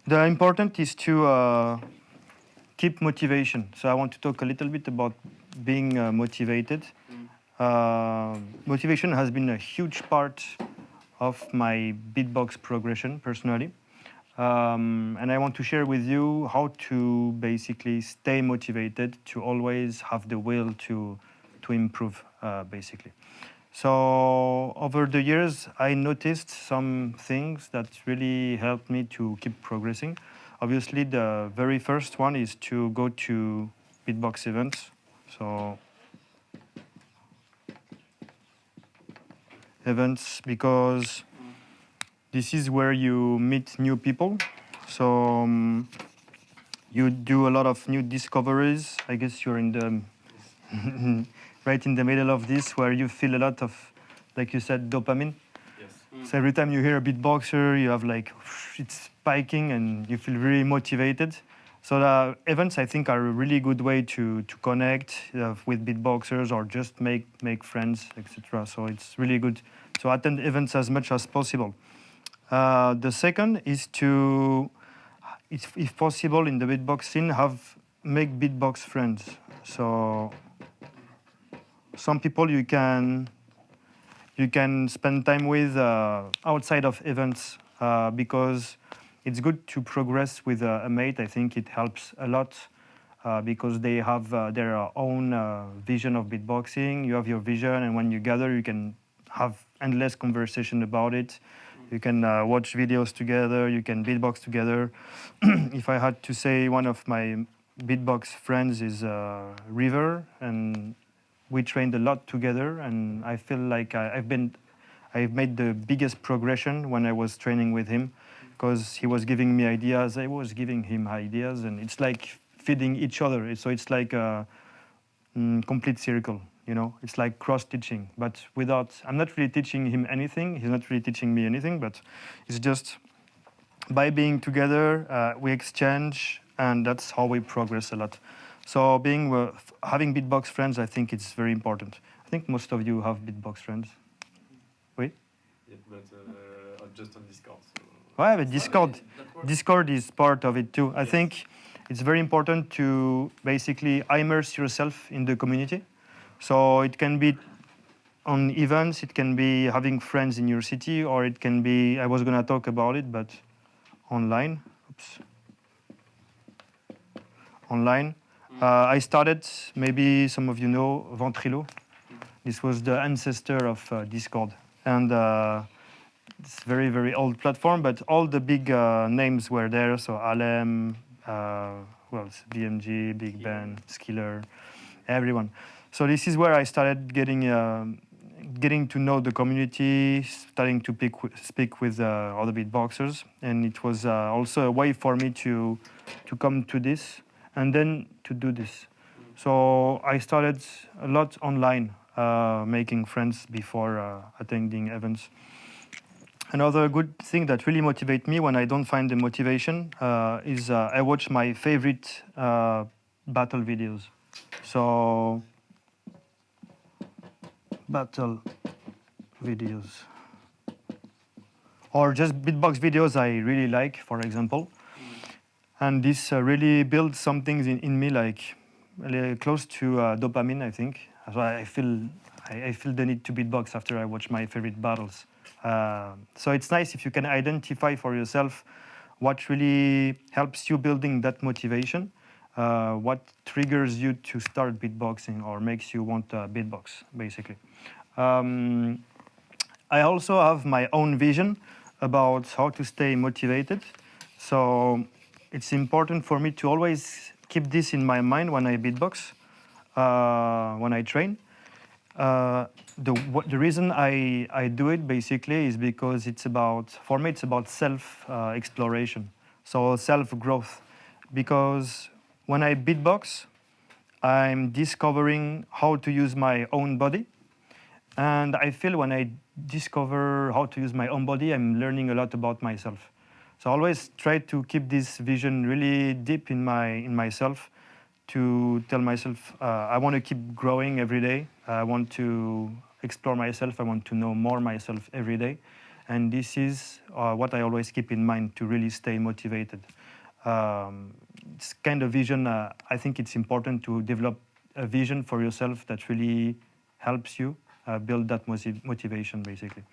The important is to keep motivation. So I want to talk a little bit about being motivated. Motivation has been a huge part of my beatbox progression personally. And I want to share with you how to basically stay motivated, to always have the will to improve, basically. So over the years, I noticed some things that really helped me to keep progressing. Obviously, the very first one is to go to beatbox events. So events, because this is where you meet new people. So you do a lot of new discoveries. I guess you're in the right in the middle of this, where you feel a lot of, like you said, dopamine. Yes. So every time you hear a beatboxer, you have like, it's spiking and you feel really motivated. So the events, I think, are a really good way to connect with beatboxers or just make friends, etc. So it's really good to attend events as much as possible. The second is to, if possible, in the beatbox scene, make beatbox friends. So some people you can spend time with outside of events, because it's good to progress with a mate. I think it helps a lot, because they have their own vision of beatboxing. You have your vision, and when you gather, you can have endless conversation about it. You can watch videos together. You can beatbox together. If I had to say, one of my beatbox friends is River, and we trained a lot together, and I feel like I've made the biggest progression when I was training with him, because he was giving me ideas, I was giving him ideas, and it's like feeding each other. So it's like a complete circle, you know. It's like cross teaching, but I'm not really teaching him anything. He's not really teaching me anything, but it's just by being together, we exchange, and that's how we progress a lot. So having beatbox friends, I think it's very important. I think most of you have beatbox friends. Oui? Yeah, but just on Discord. So Ouais, but Discord is part of it too. I think it's very important to basically immerse yourself in the community. So it can be on events, it can be having friends in your city, or it can be, I was going to talk about it, but online. Oops. Online. I started, maybe some of you know, Ventrilo. This was the ancestor of Discord. And it's very, very old platform, but all the big names were there. So Alem, it's BMG, Big Ben, Skiller, everyone. So this is where I started getting to know the community, starting to speak with other beatboxers. And it was also a way for me to come to this and then to do this. So I started a lot online, making friends before attending events. Another good thing that really motivates me when I don't find the motivation is I watch my favorite battle videos. So, battle videos. Or just beatbox videos I really like, for example. And this really builds some things in me, like close to dopamine, I think. So I feel the need to beatbox after I watch my favorite battles. So it's nice if you can identify for yourself what really helps you building that motivation, what triggers you to start beatboxing or makes you want to beatbox, basically. I also have my own vision about how to stay motivated. So it's important for me to always keep this in my mind when I beatbox, when I train. The reason I do it basically is because for me it's about self exploration, so self growth. Because when I beatbox, I'm discovering how to use my own body, and I feel when I discover how to use my own body, I'm learning a lot about myself. So I always try to keep this vision really deep in myself, to tell myself I want to keep growing every day. I want to explore myself. I want to know more myself every day. and this is what I always keep in mind to really stay motivated. It's kind of vision. I think it's important to develop a vision for yourself that really helps you build that motivation, basically.